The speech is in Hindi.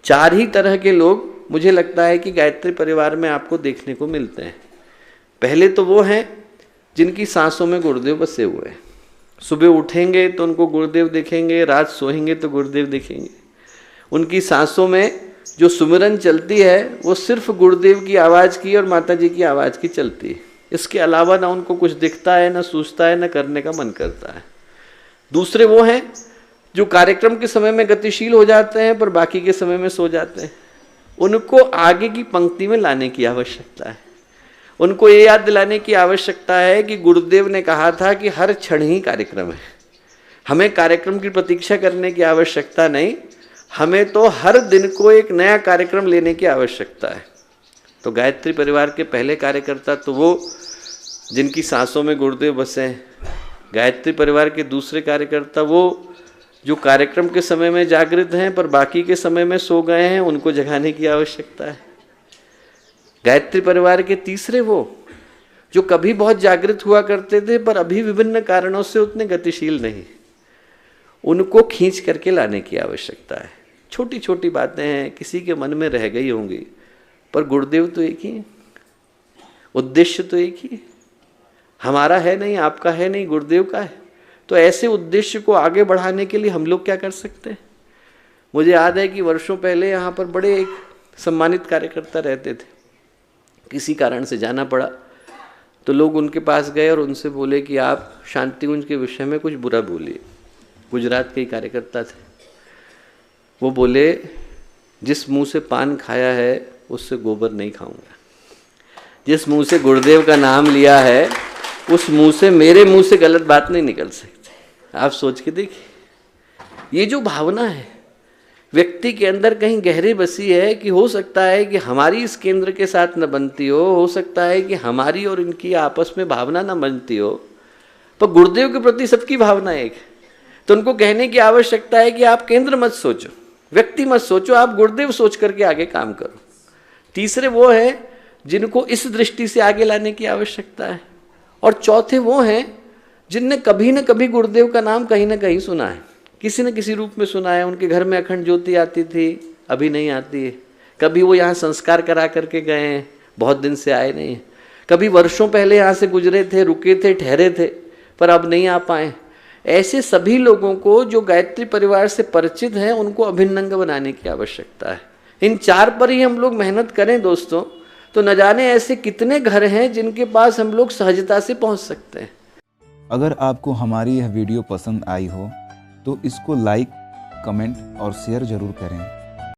4 ही तरह के लोग मुझे लगता है कि गायत्री परिवार में आपको देखने को मिलते हैं। पहले तो वो हैं जिनकी सांसों में गुरुदेव बसे हुए हैं। सुबह उठेंगे तो उनको गुरुदेव दिखेंगे, रात सोएंगे तो गुरुदेव दिखेंगे। उनकी सांसों में जो सुमिरन चलती है वो सिर्फ गुरुदेव की आवाज़ की और माता जी की आवाज़ की चलती है। इसके अलावा ना उनको कुछ दिखता है, ना सूझता है, ना करने का मन करता है। दूसरे वो हैं जो कार्यक्रम के समय में गतिशील हो जाते हैं पर बाकी के समय में सो जाते हैं। उनको आगे की पंक्ति में लाने की आवश्यकता है। उनको ये याद दिलाने की आवश्यकता है कि गुरुदेव ने कहा था कि हर क्षण ही कार्यक्रम है। हमें कार्यक्रम की प्रतीक्षा करने की आवश्यकता नहीं, हमें तो हर दिन को एक नया कार्यक्रम लेने की आवश्यकता है। तो गायत्री परिवार के पहले कार्यकर्ता तो वो जिनकी सांसों में गुरुदेव बसे हैं। गायत्री परिवार के दूसरे कार्यकर्ता वो जो कार्यक्रम के समय में जागृत हैं पर बाकी के समय में सो गए हैं, उनको जगाने की आवश्यकता है। गायत्री परिवार के तीसरे वो जो कभी बहुत जागृत हुआ करते थे पर अभी विभिन्न कारणों से उतने गतिशील नहीं, उनको खींच करके लाने की आवश्यकता है। छोटी छोटी बातें हैं, किसी के मन में रह गई होंगी, पर गुरुदेव तो एक ही है, उद्देश्य तो एक ही है। हमारा है नहीं, आपका है नहीं, गुरुदेव का है। तो ऐसे उद्देश्य को आगे बढ़ाने के लिए हम लोग क्या कर सकते हैं? मुझे याद है कि वर्षों पहले यहाँ पर बड़े एक सम्मानित कार्यकर्ता रहते थे। किसी कारण से जाना पड़ा तो लोग उनके पास गए और उनसे बोले कि आप शांतिकुंज के विषय में कुछ बुरा बोलिए। गुजरात के ही कार्यकर्ता थे। वो बोले, जिस मुंह से पान खाया है उससे गोबर नहीं खाऊंगा। जिस मुंह से गुरुदेव का नाम लिया है उस मुंह से, मेरे मुंह से गलत बात नहीं निकल सकती। आप सोच के देखिए, ये जो भावना है व्यक्ति के अंदर कहीं गहरे बसी है कि हो सकता है कि हमारी इस केंद्र के साथ न बनती हो सकता है कि हमारी और इनकी आपस में भावना न बनती हो, पर गुरुदेव के प्रति सबकी भावना एक है। तो उनको कहने की आवश्यकता है कि आप केंद्र मत सोचो, व्यक्ति मत सोचो, आप गुरुदेव सोच करके आगे काम करो। तीसरे वो हैं जिनको इस दृष्टि से आगे लाने की आवश्यकता है। और चौथे वो हैं जिनने कभी न कभी गुरुदेव का नाम कहीं न कहीं सुना है, किसी न किसी रूप में सुना है। उनके घर में अखंड ज्योति आती थी, अभी नहीं आती है। कभी वो यहाँ संस्कार करा करके गए हैं, बहुत दिन से आए नहीं हैं। कभी वर्षों पहले यहाँ से गुजरे थे, रुके थे, ठहरे थे, पर अब नहीं आ पाए। ऐसे सभी लोगों को जो गायत्री परिवार से परिचित हैं उनको अभिन्न अंग बनाने की आवश्यकता है। इन 4 पर ही हम लोग मेहनत करें दोस्तों, तो न जाने ऐसे कितने घर हैं जिनके पास हम लोग सहजता से पहुंच सकते हैं। अगर आपको हमारी यह वीडियो पसंद आई हो तो इसको लाइक, कमेंट और शेयर जरूर करें।